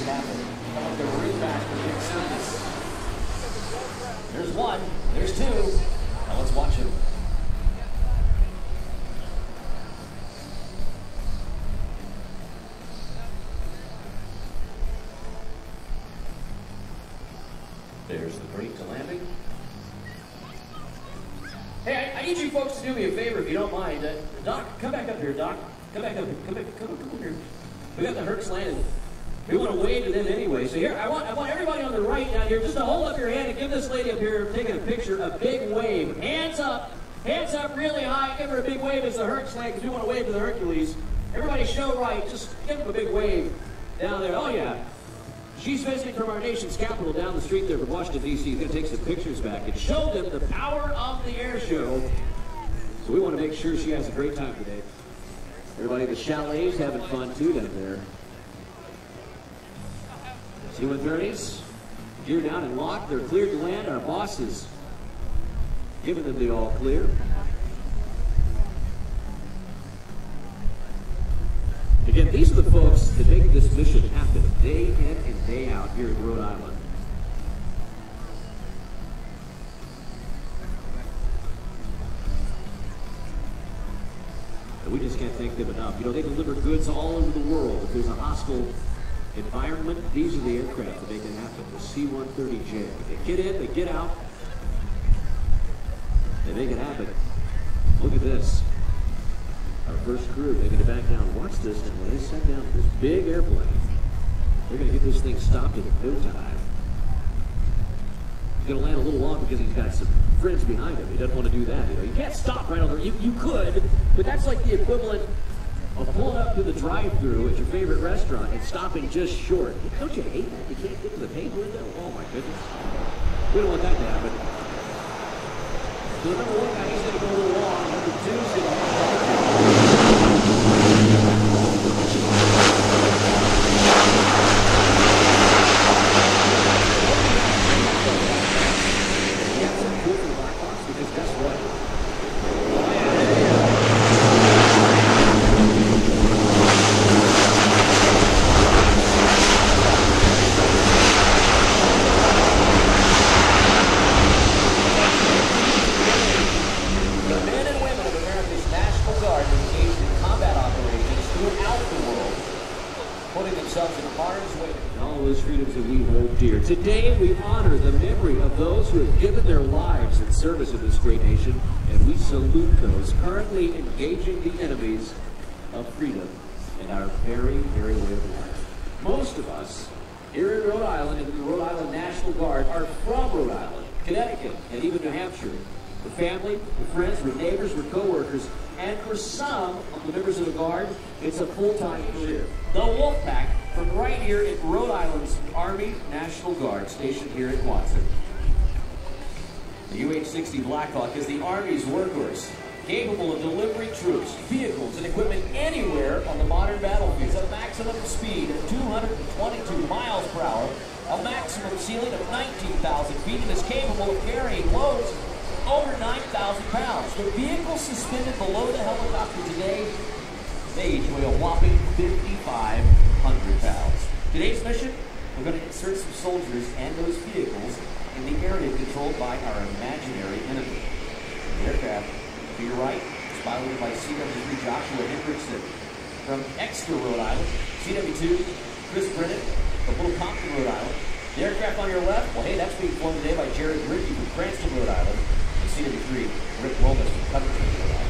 things happen. Come up the ring back for big service. There's one. There's two. Now let's watch him. There's the brake to landing. Hey, I need you folks to do me a favor if you don't mind. Doc, come back up here, Doc. Come back up here. Come up here. We got the Hercs landing. We want to wave to them anyway. So here, I want everybody on the right down here just to hold up your hand and give this lady up here taking a picture a big wave. Hands up really high. Give her a big wave as the Hercs land because we want to wave to the Hercules. Everybody show right. Just give them a big wave down there. Oh, yeah. She's visiting from our nation's capital down the street there from Washington, D.C. He's going to take some pictures back and show them the power of the air show. So we want to make sure she has a great time today. Everybody at the chalet's having fun, too, down there. C-130s, geared down and locked. They're cleared to land. Our boss is giving them the all clear. Again, these are the folks that make this mission happen day in and day out here in Rhode Island. And we just can't thank them enough. You know, they deliver goods all over the world. If there's a hostile environment, these are the aircraft that make it happen. The C-130J. They get in, they get out, they make it happen. Look at this. Our first crew making it back down. Watch this, and when they set down this big airplane, they're going to get this thing stopped in no time. He's going to land a little long because he's got some friends behind him. He doesn't want to do that. You know, you can't stop right on there. You could, but that's like the equivalent of pulling up to the drive-thru at your favorite restaurant and stopping just short. Don't you hate that? You can't get to the pay window? Oh my goodness. We don't want that to happen. So the number one guy, he's going to go a little long. Number two's going to because guess what? Today, we honor the memory of those who have given their lives in service of this great nation, and we salute those currently engaging the enemies of freedom in our very, very way of life. Most of us here in Rhode Island and in the Rhode Island National Guard are from Rhode Island, Connecticut, and even New Hampshire. We're family, we're friends, we're neighbors, we're co-workers, and for some of the members of the Guard, it's a full-time career. The Wolfpack, from right here in Rhode Island's Army National Guard, stationed here at Quonset. The HH-60 Blackhawk is the Army's workhorse, capable of delivering troops, vehicles, and equipment anywhere on the modern battlefields at a maximum speed of 222 miles per hour, a maximum ceiling of 19,000 feet, and is capable of carrying loads over 9,000 pounds. The vehicles suspended below the helicopter today, they each weigh a whopping 5,500 pounds. Today's mission, we're going to insert some soldiers and those vehicles in the area controlled by our imaginary enemy. The aircraft, to your right, is piloted by CW3 Joshua Hendrickson. From Exeter, Rhode Island, CW2 Chris Brennan from Little Compton, Rhode Island. The aircraft on your left, well, hey, that's being flown today by Jared Rickey from Cranston, Rhode Island. And CW3 Rick Romas from Covington, Rhode Island.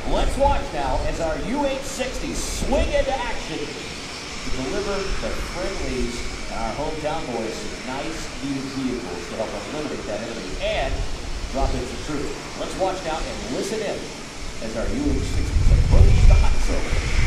Let's watch now as our UH-60s swing into action to deliver the friendlies and our hometown boys some nice, needed vehicles to help eliminate that enemy and drop in some troops. Let's watch now and listen in as our UH-60s approach the hot zone.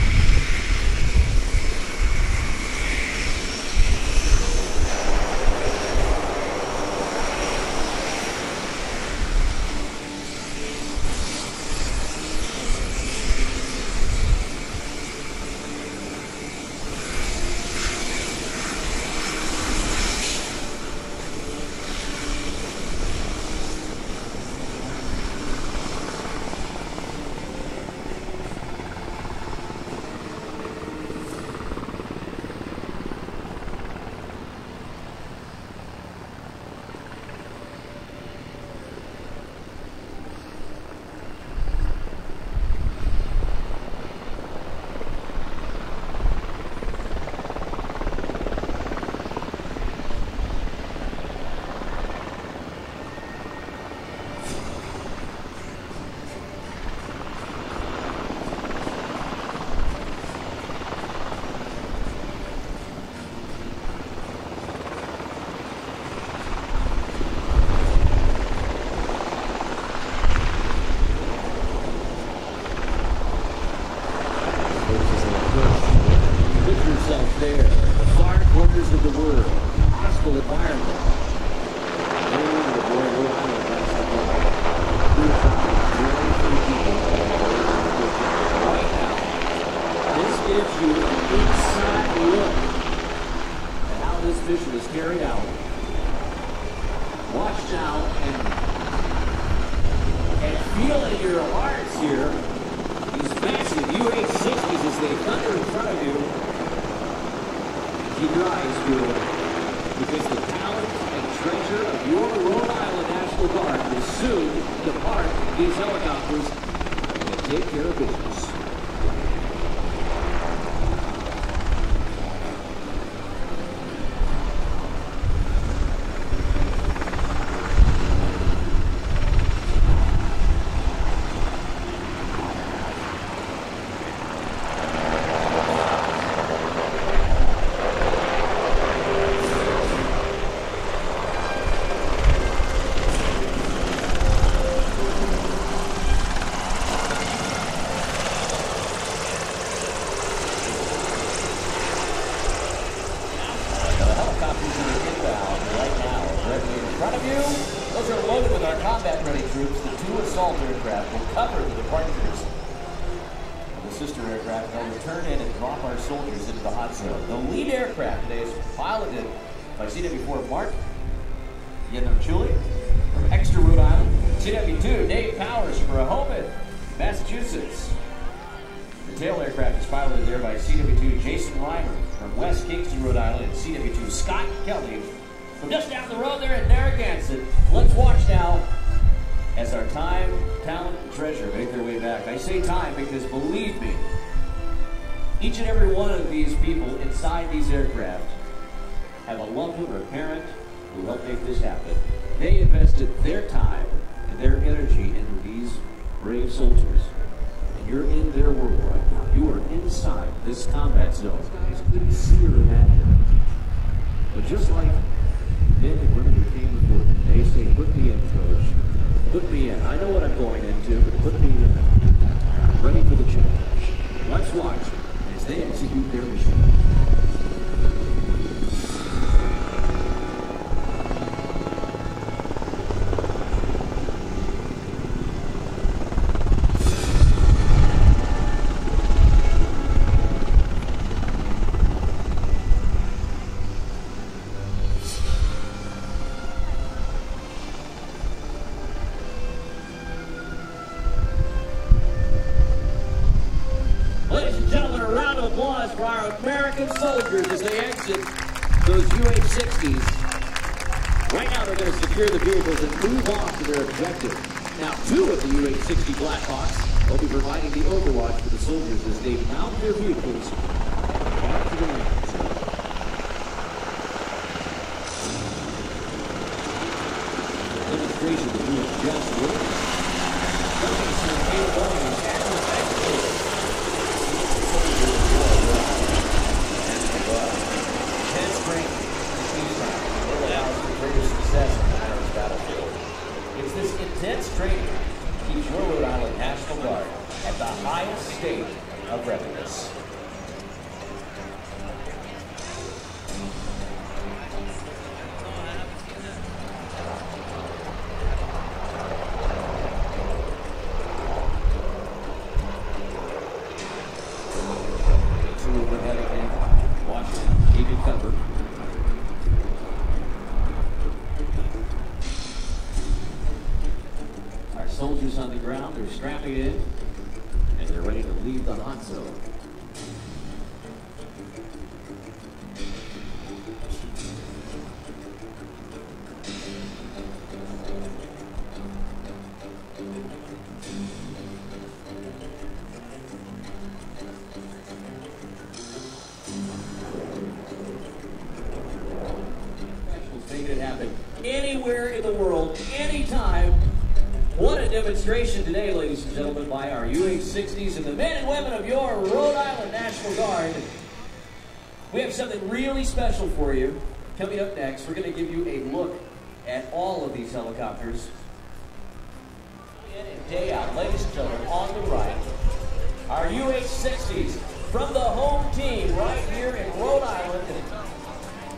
feel it in your hearts here. These massive UH-60s as they thunder in front of you. Keep your eyes peeled, because the talent and treasure of your Rhode Island National Guard will soon depart these helicopters and take care of business. By CW4 Mark Chuli from Exeter, Rhode Island. CW2 Dave Powers from Rhode, Massachusetts. The tail aircraft is piloted there by CW2 Jason Reimer from West Kingston, Rhode Island, and CW2 Scott Kelly from just down the road there in Narragansett. Let's watch now as our time, talent, and treasure make their way back. I say time because, believe me, each and every one of these people inside these aircraft have a loved one or a parent who helped make this happen. They invested their time and their energy into these brave soldiers. And you're in their world right now. You are inside this combat zone. Guys couldn't see or imagine. But just like men and women who came before them, they say, put me in, coach. Put me in. I know what I'm going into, but put me in. I'm ready for the challenge. Let's watch as they execute their mission. For our American soldiers as they exit those UH-60s. Right now they're going to secure the vehicles and move on to their objective. Now 2 of the UH-60 Blackhawks will be providing the overwatch for the soldiers as they mount their vehicles back to the land. The demonstration that you have just witnessed coming from A-1 at the exit. Intense training in Kingstown will allow us for greater success on the Irish battlefield. It's this intense training that keeps your Rhode Island National Guard at the highest state of readiness. Our soldiers on the ground, they're strapping in, and they're ready to leave the hot zone. Make it happen anywhere in the world, anytime. What a demonstration today, ladies and gentlemen, by our UH-60s and the men and women of your Rhode Island National Guard. We have something really special for you. Coming up next, we're going to give you a look at all of these helicopters. Day in and day out, ladies and gentlemen, on the right, our UH-60s from the home team right here in Rhode Island.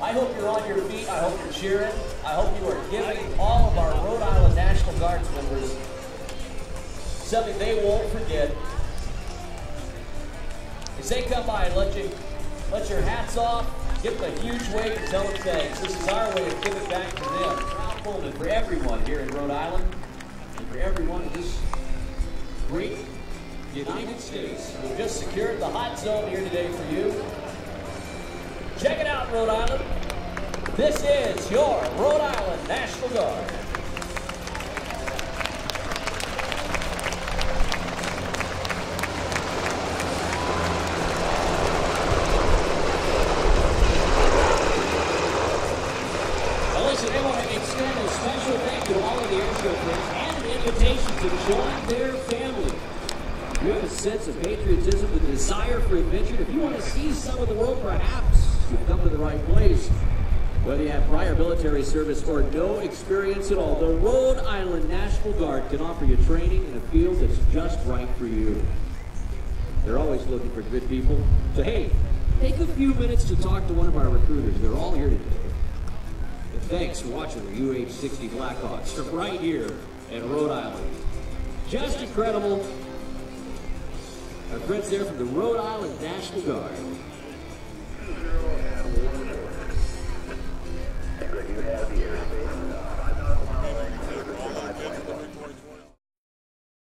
I hope you're on your feet. I hope you're cheering. I hope you are giving all of our Rhode Island National Guard members something they won't forget. As they come by and let your hats off, give them a huge wave and tell them thanks. This is our way of giving back to them. Proud moment for everyone here in Rhode Island and for everyone in this great United States. We've just secured the hot zone here today for you. Check it out, Rhode Island. This is your Rhode Island National Guard. I want to extend a special thank you to all of the Airshow fans and an invitation to join their family. If you have a sense of patriotism, the desire for adventure, if you want to see some of the world, perhaps you've come to the right place. Whether you have prior military service or no experience at all, the Rhode Island National Guard can offer you training in a field that's just right for you. They're always looking for good people. So hey, take a few minutes to talk to one of our recruiters. They're all here today. Thanks for watching the HH-60 Blackhawks from right here in Rhode Island. Just incredible. Our friends there from the Rhode Island National Guard.